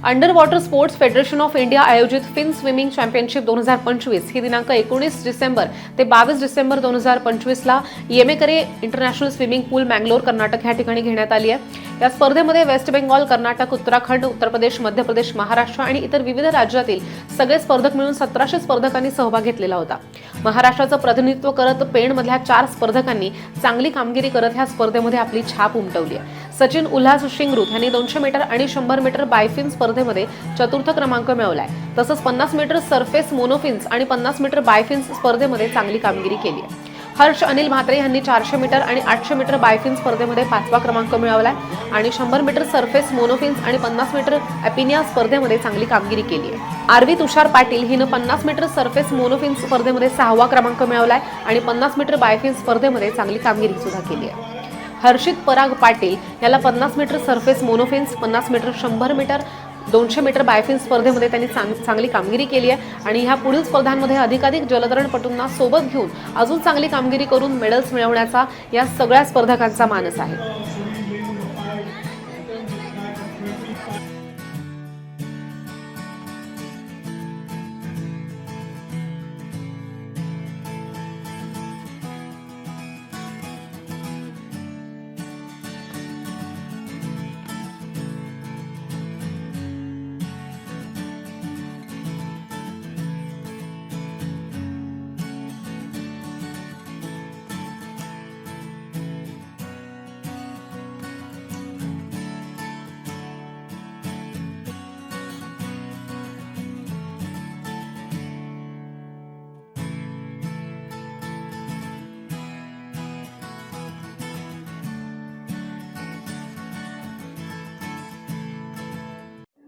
Under water sports federation of India आयोजित fin swimming championship 2025 ही दिनांक 19 डिसेंबर ते 22 डिसेंबर 2025 ला येमेकरे इंटरनॅशनल स्विमिंग पूल मँगलोर कर्नाटक या ठिकाणी घेण्यात आली आहे। या स्पर्धेमध्ये वेस्ट बेंगॉल, कर्नाटक, उत्तराखंड, उत्तर प्रदेश, मध्य प्रदेश, महाराष्ट्र आणि इतर विविध राज्यातील सगळे स्पर्धक मिळून 1700 स्पर्धकांनी सहभाग घेतलेला होता। महाराष्ट्राचं प्रतिनिधित्व करत पेणमधल्या 4 स्पर्धकांनी चांगली कामगिरी करत ह्या स्पर्धेमध्ये आपली छाप उमटवली आहे। सचिन उल्हास शिंगरूथ यांनी 200 मीटर आणि 100 मीटर बायफिन स्पर्धेमध्ये चतुर्थ क्रमांक मिळवलाय। तसंच 50 मीटर सरफेस मोनोफिन्स आणि 50 मीटर बायफिन्स स्पर्धेमध्ये चांगली कामगिरी केली आहे। हर्ष अनिल म्हात्रे यांनी 400 मीटर आणि 800 मीटर बायफिन स्पर्धेमध्ये 5वा क्रमांक मिळवलाय आणि 100 मीटर सरफेस मोनोफिन्स आणि 50 मीटर एपिनिया स्पर्धेमध्ये चांगली कामगिरी केली आहे। आरवी तुषार पाटील हिनं 50 मीटर सरफेस मोनोफिन्स स्पर्धेमध्ये 6वा क्रमांक मिळवलाय आणि 50 मीटर बायफिन स्पर्धेमध्ये चांगली कामगिरी सुद्धा केली आहे। हर्षित पराग पाटील याला 50 metre surface monofins, 50 metre 100 metre 200 metre bifin स्पर्धेमध्ये त्यांनी चांगली कामगिरी केली आहे आणि ह्या पुढील स्पर्धांमध्ये अधिकाधिक जलतरणपटूंना सोबत घेऊन अजून चांगली कामगिरी करून मेडल्स मिळवण्याचा या सगळ्या स्पर्धकांचा मानस आहे।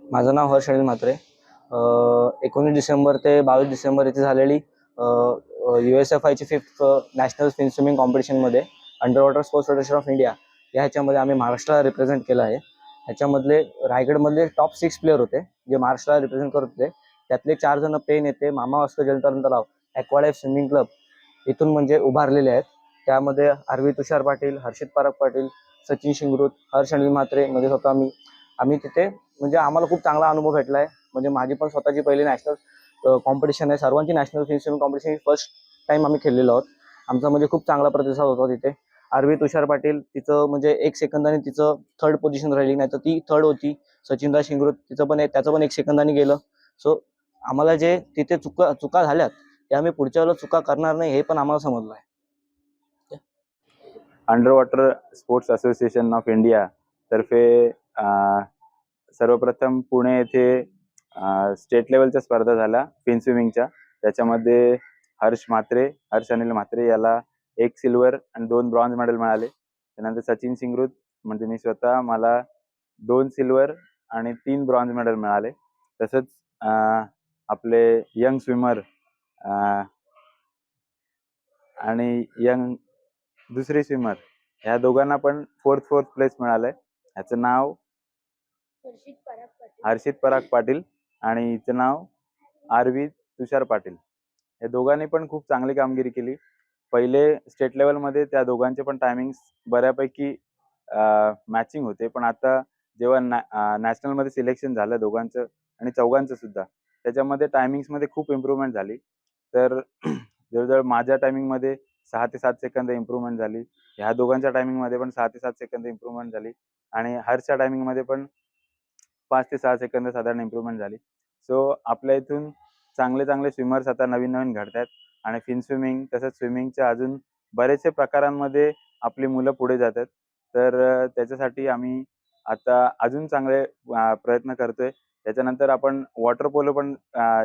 माझं नाव हर्ष अनिल म्हात्रे। 19 डिसेंबर ते 22 डिसेंबर येथे झालेली USFIची 5th नॅशनल फिन स्विमिंग कॉम्पिटिशनमध्ये under water sports federation of India या ह्याच्यामध्ये आम्ही महाराष्ट्राला रिप्रेझेंट केलं आहे। ह्याच्यामधले रायगडमधले टॉप 6 प्लेयर होते जे महाराष्ट्राला रिप्रेझेंट करत होते। त्यातले 4 जण पेन येथे मामा वास्को जलतरण तलाव ॲक्वालाईफ स्विमिंग क्लब इथून म्हणजे उभारलेले आहेत। त्यामध्ये आरवी तुषार पाटील, हर्षित पराग पाटील, सचिन शिंगरूथ, हर्ष अनिल म्हात्रे मध्ये होतो आम्ही तिथे म्हणजे आम्हाला खूप चांगला अनुभव भेटला आहे। म्हणजे माझी पण स्वतःची पहिली नॅशनल कॉम्पिटिशन आहे। सर्वांची national fin swimming competition first time आम्ही खेळलेलो आहोत। आमचा म्हणजे खूप चांगला प्रतिसाद होता तिथे। आरवी तुषार पाटील तिचं म्हणजे 1 सेकंदाने तिचं 3rd पोझिशन राहिली, नाही तर ती 3rd होती। सचिनदा शिंगरूथ त्याचं पण 1 सेकंदाने गेलं। सो आम्हाला जे तिथे चुका झाल्यात त्या आम्ही पुढच्या वेळेला चुका करणार नाही हे पण आम्हाला समजलं आहे। Under water sports association of India तर्फे सर्वप्रथम पुणे येथे स्टेट लेवलच्या स्पर्धा झाल्या फिन स्विमिंगच्या। त्याच्यामध्ये हर्ष अनिल म्हात्रे याला 1 सिल्वर आणि 2 ब्रॉन्झ मेडल मिळाले। त्यानंतर सचिन शिंगरूथ म्हणजे मी स्वतः, मला 2 सिल्वर आणि 3 ब्रॉन्झ मेडल मिळाले। तसंच आपले यंग स्विमर आणि यंग दुसरी स्विमर ह्या दोघांना पण 4th प्लेस मिळालंय। ह्याचं नाव हर्षित पराग पाटील आणि हिचं नाव आरवी तुषार पाटील। या दोघांनी पण खूप चांगली कामगिरी केली। पहिले स्टेट लेवलमध्ये त्या दोघांचे पण टायमिंग्स बऱ्यापैकी मॅचिंग होते, पण आता जेव्हा नॅशनलमध्ये सिलेक्शन झालं दोघांचं आणि चौघांचं सुद्धा, त्याच्यामध्ये टायमिंग्समध्ये खूप इम्प्रूव्हमेंट झाली। तर जवळजवळ माझ्या टायमिंगमध्ये 6 ते 7 सेकंद इम्प्रूव्हमेंट झाली। ह्या दोघांच्या टायमिंगमध्ये पण 6 ते 7 सेकंद इम्प्रूव्हमेंट झाली आणि हर्षच्या टायमिंगमध्ये पण 5 ते 6 सेकंद साधारण इम्प्रूव्हमेंट झाली। सो आपल्या इथून चांगले स्विमर्स आता नवीन घडत आहेत आणि फिन स्विमिंग तसंच स्विमिंगच्या अजून बरेचसे प्रकारांमध्ये आपली मुलं पुढे जातात। तर त्याच्यासाठी आम्ही आता अजून चांगले प्रयत्न करतोय। त्याच्यानंतर आपण वॉटर पोलो पण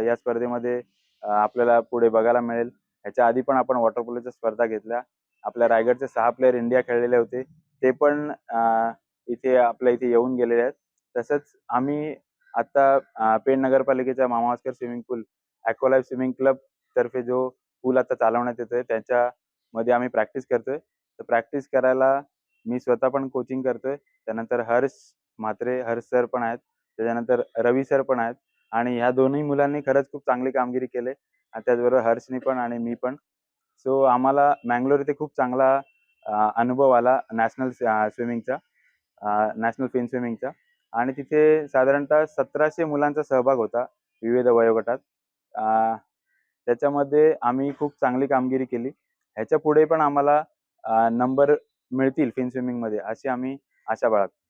या स्पर्धेमध्ये आपल्याला पुढे बघायला मिळेल। ह्याच्या आधी पण आपण वॉटर पोलोच्या स्पर्धा घेतल्या। आपल्या रायगडचे 6 प्लेयर इंडिया खेळलेले होते, ते पण इथे आपल्या इथे येऊन गेलेले आहेत। तसंच आम्ही आता पेण नगरपालिकेच्या मामा वास्को स्विमिंग पूल ॲक्वालाईफ स्विमिंग क्लब तर्फे जो पूल आता चालवण्यात येतोय त्याच्यामध्ये आम्ही प्रॅक्टिस करतोय। तर प्रॅक्टिस करायला मी स्वतः पण कोचिंग करतोय। त्यानंतर हर्ष सर पण आहेत, त्याच्यानंतर रवी सर पण आहेत आणि ह्या दोन्ही मुलांनी खरंच खूप चांगली कामगिरी केली आणि त्याचबरोबर हर्षनी पण आणि मी पण। सो आम्हाला मँगलोर इथे खूप चांगला अनुभव आला नॅशनल फिन स्विमिंगचा आणि तिथे साधारणतः 1700 मुलांचा सहभाग होता विविध वयोगटात. त्याच्यामध्ये आम्ही खूप चांगली कामगिरी केली. ह्याच्या पुढे पण आम्हाला नंबर मिळतील फिन स्विमिंगमध्ये अशी आम्ही आशा बाळगतो.